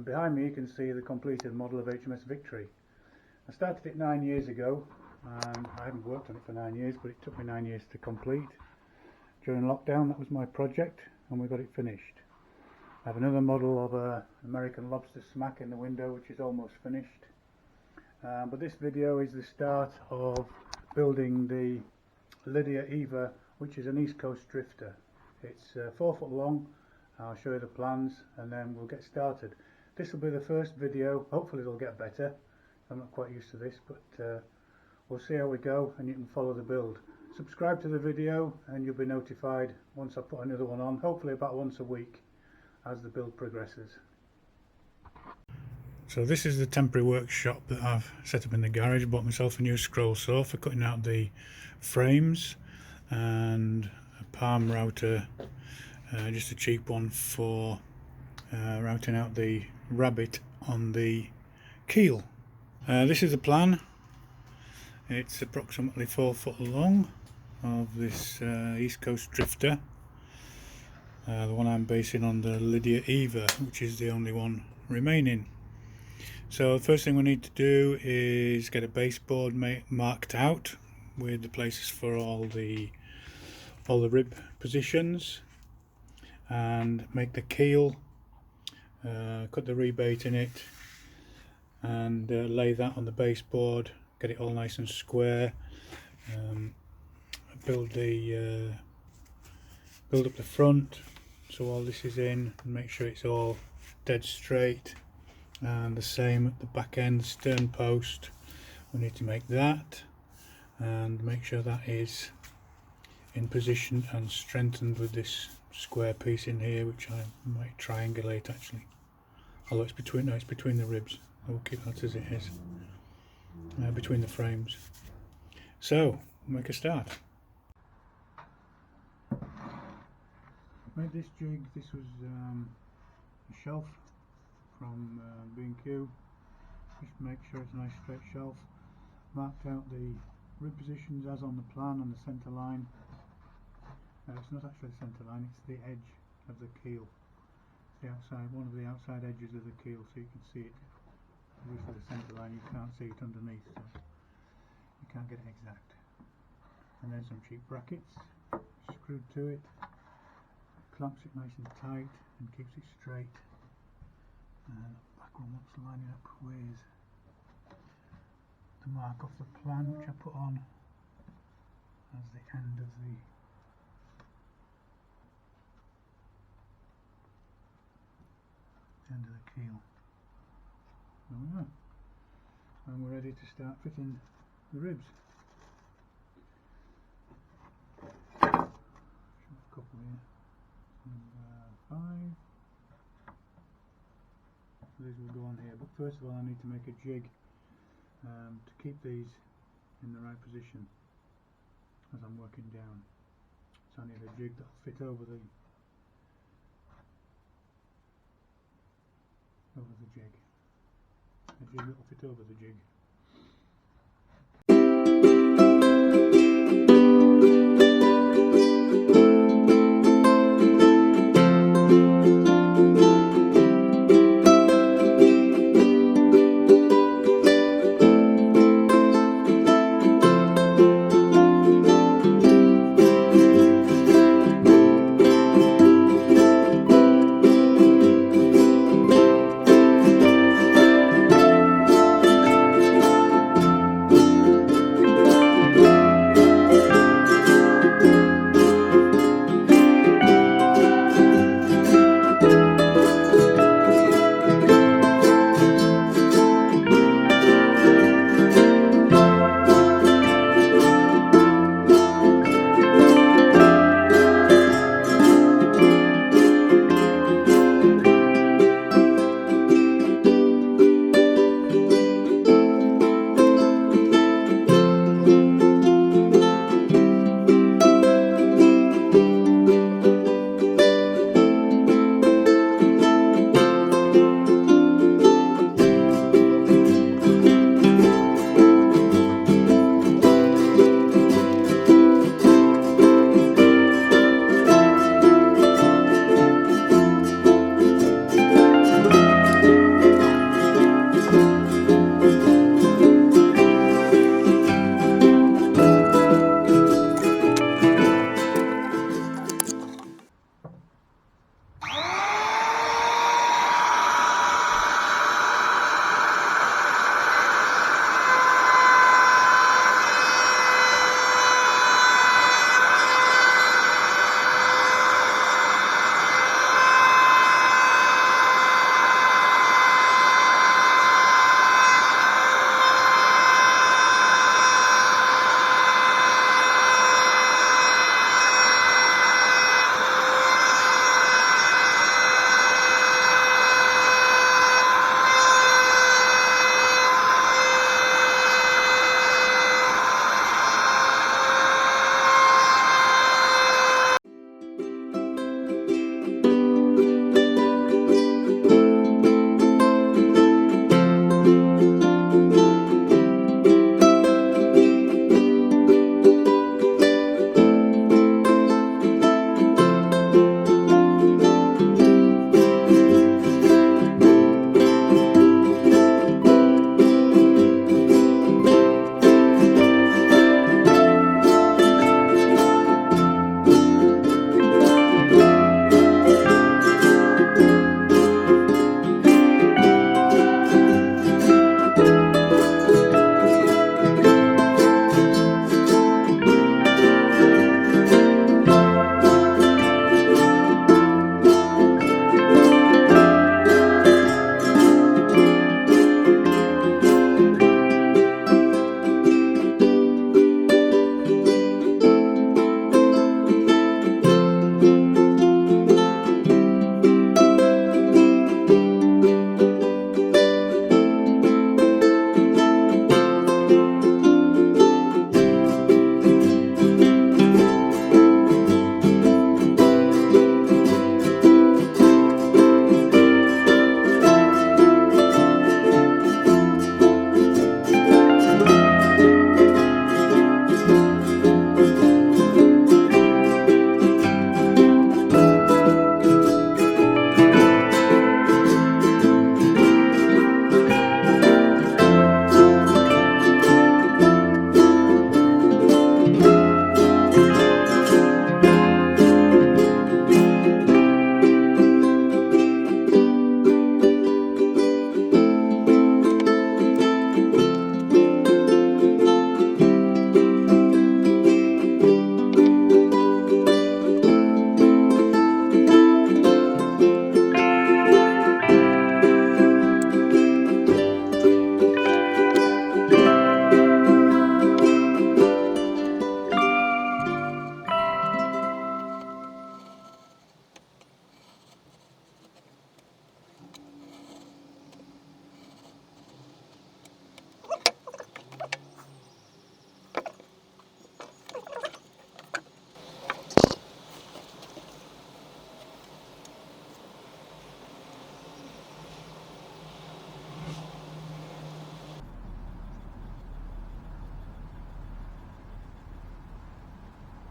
And behind me you can see the completed model of HMS Victory. I started it 9 years ago, and I haven't worked on it for 9 years, but it took me 9 years to complete. During lockdown that was my project, and we got it finished. I have another model of a American lobster smack in the window, which is almost finished. But this video is the start of building the Lydia Eva, which is an East Coast drifter. It's 4 foot long. I'll show you the plans and then we'll get started. This will be the first video. Hopefully it'll get better. I'm not quite used to this, but we'll see how we go, and you can follow the build. Subscribe to the video and you'll be notified once I put another one on, hopefully about once a week as the build progresses. So this is the temporary workshop that I've set up in the garage. Bought myself a new scroll saw for cutting out the frames, and a palm router, just a cheap one for routing out the rabbit on the keel. This is the plan. It's approximately 4 foot long of this East Coast drifter, the one I'm basing on the Lydia Eva, which is the only one remaining. So the first thing we need to do is get a baseboard marked out with the places for all the rib positions, and make the keel, cut the rebate in it, and lay that on the baseboard, get it all nice and square. Build up the front so all this is in, and make sure it's all dead straight, and the same at the back end stern post. We need to make that and make sure that is in position and strengthened with this square piece in here, which I might triangulate actually, although it's between the ribs. I will keep that as it is, between the frames. So make a start. Made this jig. This was a shelf from B&Q. Just make sure it's a nice straight shelf. Marked out the rib positions as on the plan on the centre line. It's not actually the centre line, it's the edge of the keel. It's the outside, one of the outside edges of the keel, so you can see it. Obviously the centre line, you can't see it underneath, so you can't get it exact. And then some cheap brackets screwed to it. Clamps it nice and tight and keeps it straight. And the back one wants lining up with the mark off the plan, which I put on as the end of the keel. There we are. And we're ready to start fitting the ribs. A couple here. 5. So these will go on here, but first of all I need to make a jig to keep these in the right position as I'm working down. So I need a jig that will fit over the jig. A jig that will fit over the jig.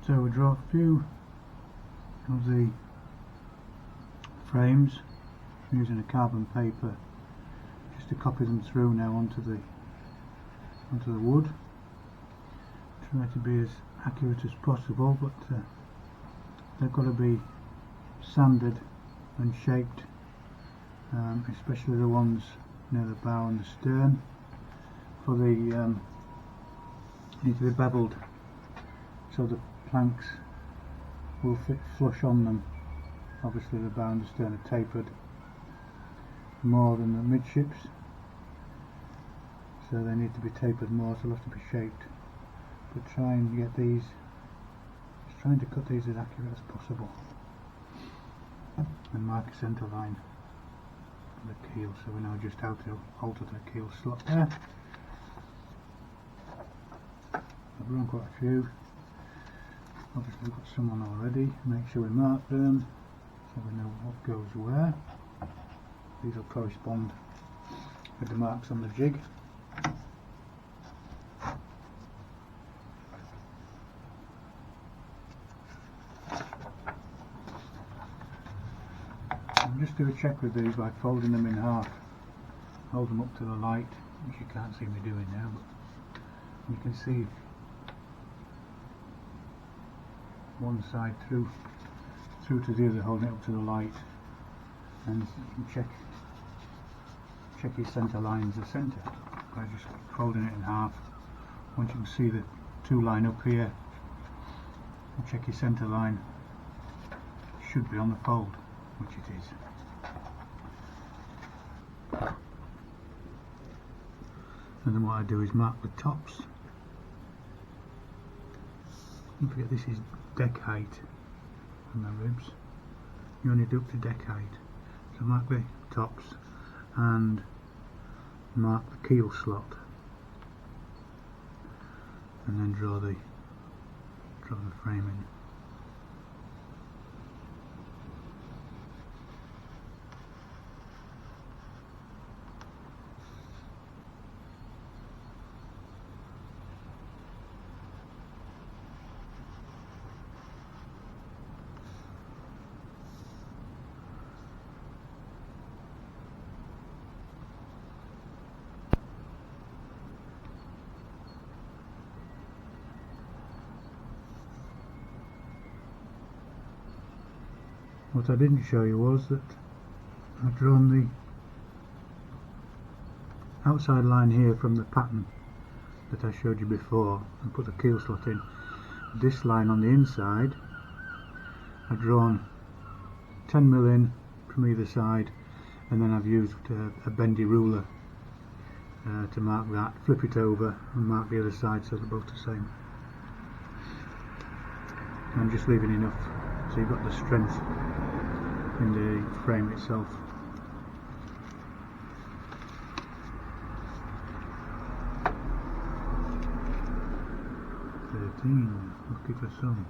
So we draw a few of the frames using a carbon paper just to copy them through now onto the wood. Try to be as accurate as possible, but they've got to be sanded and shaped, especially the ones near the bow and the stern. For the need to be beveled so the planks will fit flush on them. Obviously the bow and the stern are tapered more than the midships, so they need to be tapered more, so they'll have to be shaped. But try and get these, just trying to cut these as accurate as possible, and mark a centre line on the keel, so we know just how to alter the keel slot there. I've run quite a few. Obviously we've got some on already. Make sure we mark them so we know what goes where. These will correspond with the marks on the jig. And just do a check with these by folding them in half. Hold them up to the light, which you can't see me doing now, but you can see one side through to the other, holding it up to the light, and you can check your centre lines of centre by just folding it in half. Once you can see the two line up here, and check your centre line should be on the fold, which it is. And then what I do is mark the tops. Don't forget this is deck height on the ribs. You only do up to deck height. So mark the tops and mark the keel slot, and then draw the frame in. What I didn't show you was that I've drawn the outside line here from the pattern that I showed you before and put the keel slot in. This line on the inside I've drawn 10mm in from either side, and then I've used a bendy ruler to mark that, flip it over and mark the other side so they're both the same. I'm just leaving enough so you've got the strength in the frame itself. Lucky for some.